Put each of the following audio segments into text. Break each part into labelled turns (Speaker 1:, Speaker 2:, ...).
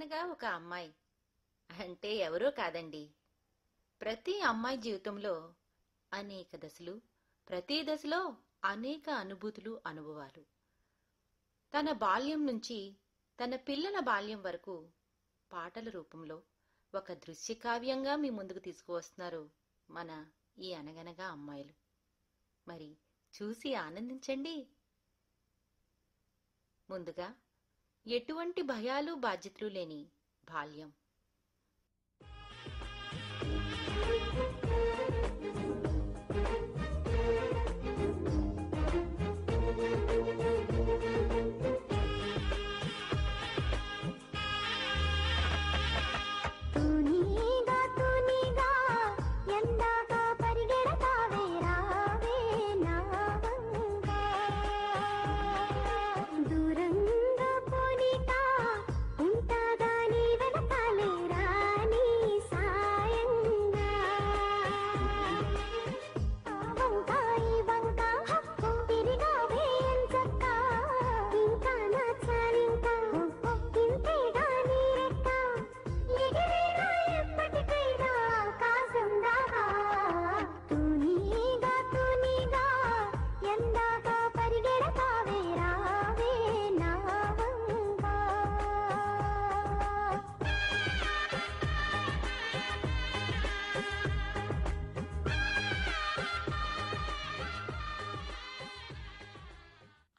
Speaker 1: అనగనగా ఒక అమ్మాయి అంటే ఎవరో కాదండి. ప్రతి అమ్మాయి జీవితంలో అనేక దశలు, ప్రతి దశలో అనేక అనుభూతులు, అనుభవాలు. తన బాల్యం నుంచి తన పిల్లల బాల్యం వరకు పాటల రూపంలో ఒక దృశ్యకావ్యంగా మీ ముందుకు తీసుకువస్తున్నారు మన ఈ అనగనగా అమ్మాయిలు. మరి చూసి ఆనందించండి. ముందుగా ఎటువంటి భయాలు బాధ్యతలు లేని బాల్యం.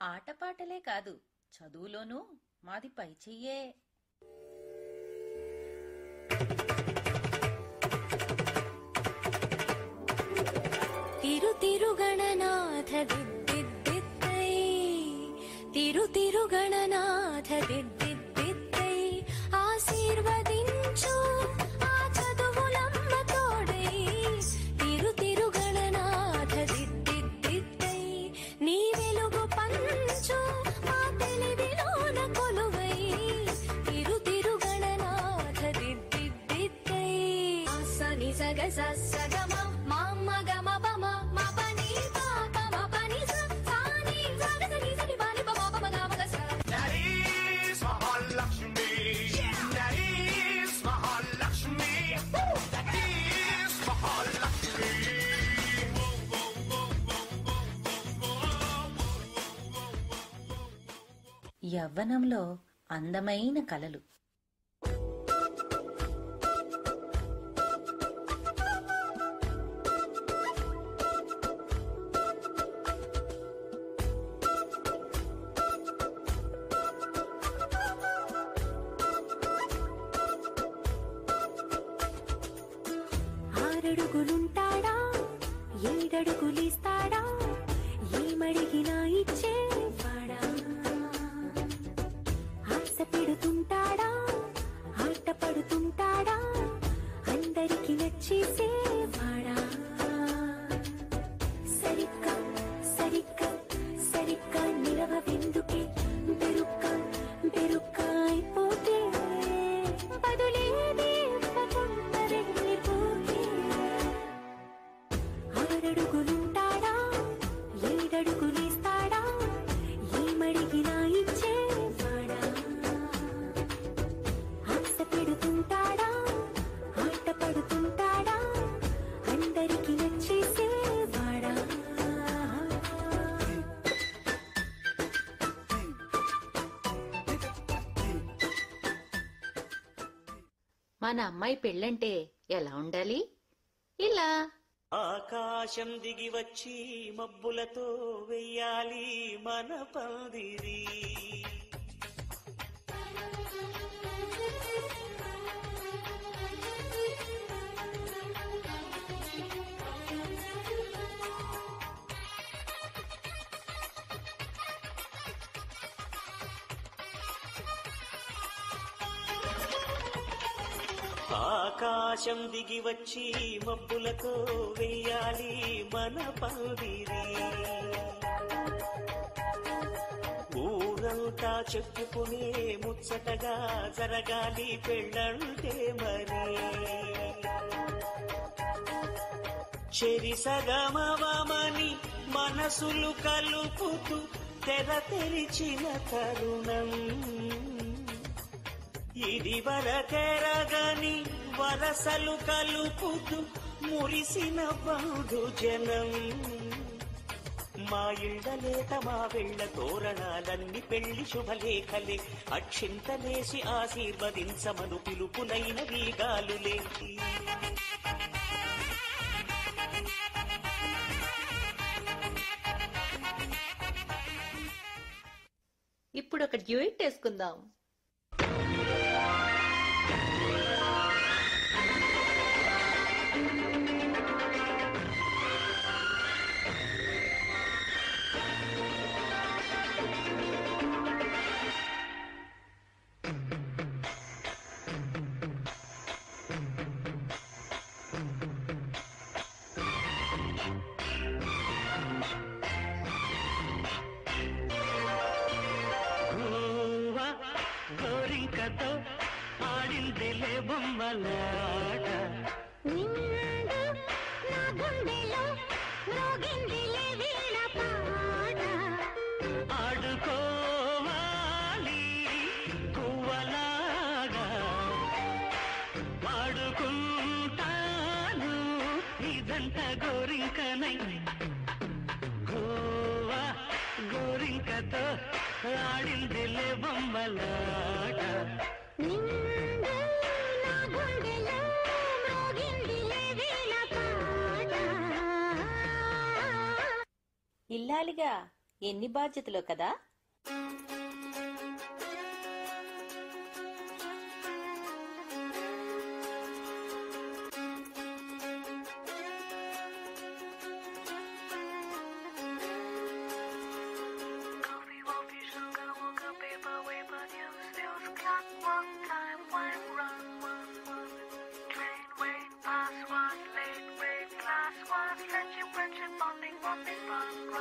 Speaker 1: ఆటపాటలే కాదు, చదువులోనూ మాది పై చెయ్యే.
Speaker 2: తిరుతిరుగణనాథ దిద్దిద్దిద్దై, తిరుతిరుగణనాథ దిద్దిద్దిద్దై, ఆశీర్వదించు ఆ చదువులమ్మ తోడై. తిరుతిరుగణనాథ దిద్దిద్దిద్దై, నీ వెలుగు పంచు మా తెలివిలోన కొలువై. తిరుతిరుగణనాథ దిద్దిద్దిద్దై, సని సగ సగమ మామ గమ పమ మ పని పాప మ పని స సాని సగ సని సని పని పమ పమ గమ గ స.
Speaker 3: That is Mahalakshmi. That is Mahalakshmi. That is Mahalakshmi.
Speaker 1: యవ్వనంలో అందమైన కలలు.
Speaker 2: ఆరడుగులుంటాడా, ఏడడుగులిస్తాడా, ఏమడిగినా ఇచ్చేవాడా. ఆశ పెడుతుంటాడా, ఆట పడుతుంటాడా, అందరికి నచ్చేసేవాడా. సరిగ్గా సరిగ్గా సరిగ్గా నిలవెందుకే, బెరుక్క బెరుక్క అయిపోతే బదులేది ఇవ్వకుండా వెళ్ళిపోతే. ఆరడుగులుంటాడా, ఏడడుగులిస్తాడా, ఏమడిగినా ఇచ్చేవాడా. ఆశ పెడుతుంటాడా, ఆట పడుతుంటాడా, అందరికి నచ్చేసేవాడా.
Speaker 1: మన అమ్మాయి పెళ్ళంటే ఎలా ఉండాలి? ఇలా
Speaker 4: ఆకాశం దిగి వచ్చి మబ్బులతో వెయ్యాలి మన పందిరి. ఆకాశం దిగి వచ్చి మబ్బులతో వెయ్యాలి మన పందిరి. ఊరంతా చెప్పుకునే ముచ్చటగా జరగాలి పెళ్ళంటే మరి. చెరి సగమవమని మనసులు కలుపుతూ తెర తెరిచిన తరుణం ఇది వరకెరగని వరసలు కలుపుతూ మురిసిన బంధు జనం. మా ఇళ్లలేత మా వెళ్ళ తోరణాలన్ని పెళ్లి శుభలేఖలే, అక్షింతలేసి ఆశీర్వదించమను పిలుపునైన వీగాలులే.
Speaker 1: ఇప్పుడు ఒక డ్యూయట్ వేసుకుందాం.
Speaker 4: గోరింకతో ఆడిందిలే బొమ్మలాట, ఆడుకోవాలి కువ్వలాగా ఆడుకుంటాను ఇదంతా గోరింకనై. గోవా గోరింకతో ఆడిందిలే బొమ్మలాట,
Speaker 1: ఇల్లాలిగా ఎన్ని బాధ్యతలో కదా.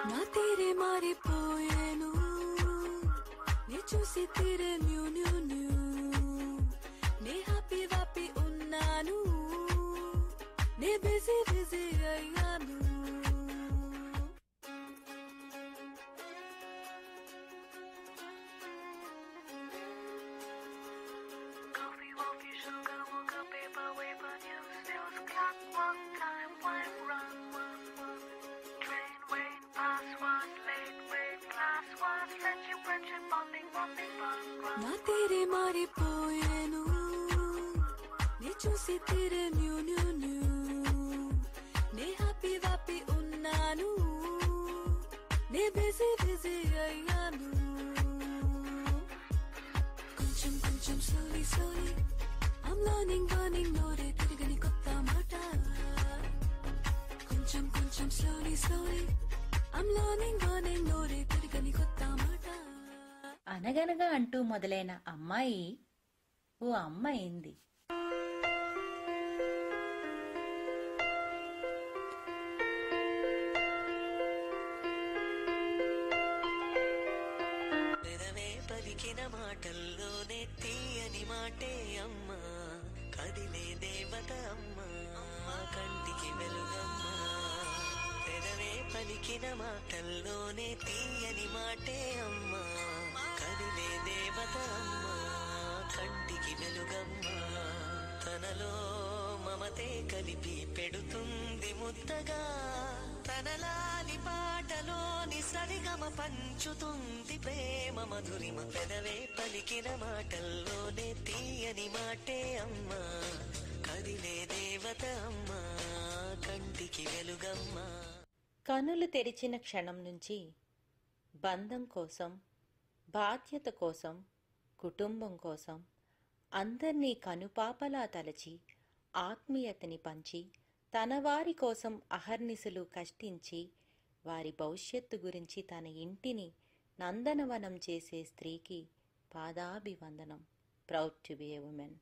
Speaker 2: నా తీరే మారిపోయాను, నే చూసి తీరే న్యూ న్యూ న్యూ, నే హ్యాపీ హ్యాపీ ఉన్నాను, నే బిజీ బిజీ అయ్యాను. నా తీరే మారిపోయాను, నే చూసి తీరే న్యూ న్యూ న్యూ, నే హ్యాపీ హ్యాపీ ఉన్నాను, నే బిజీ బిజీ అయ్యాను. కొంచెం కొంచెం slowly slowly I'm learning నోరే తిరగని కొత్త మాట. కొంచెం కొంచెం slowly slowly I'm learning నోరే తిరగని కొత్త మాట.
Speaker 1: అనగనగా అంటూ మొదలైన అమ్మాయి ఓ అమ్మ అయింది.
Speaker 4: పెదవే పలికిన మాటల్లోనే తీయని మాటే అమ్మ, కదిలే దేవత అమ్మ, కంటికి వెలుగమ్మ. పెదవే పలికిన మాటల్లోనే తీయని మాటే అమ్మ, కదిలే దేవత అమ్మ, కంటికి వెలుగమ్మ. తనలో మమతే కలిపి పెడుతుంది ముద్దగా, తనలాలి పాటలోని సరిగమ పంచుతుంది ప్రేమ మధురిమ. పెదవే పలికిన మాటల్లోనే తీయని మాటే అమ్మ, కదిలే దేవత అమ్మ, కంటికి వెలుగమ్మ.
Speaker 1: కనులు తెరిచిన క్షణం నుంచి బంధం కోసం, బాధ్యత కోసం, కుటుంబం కోసం అందర్నీ కనుపాపలా తలచి ఆత్మీయతని పంచి తన వారి కోసం అహర్నిశలు కష్టించి వారి భవిష్యత్తు గురించి తన ఇంటిని నందనవనం చేసే స్త్రీకి పాదాభివందనం. Proud to be a women.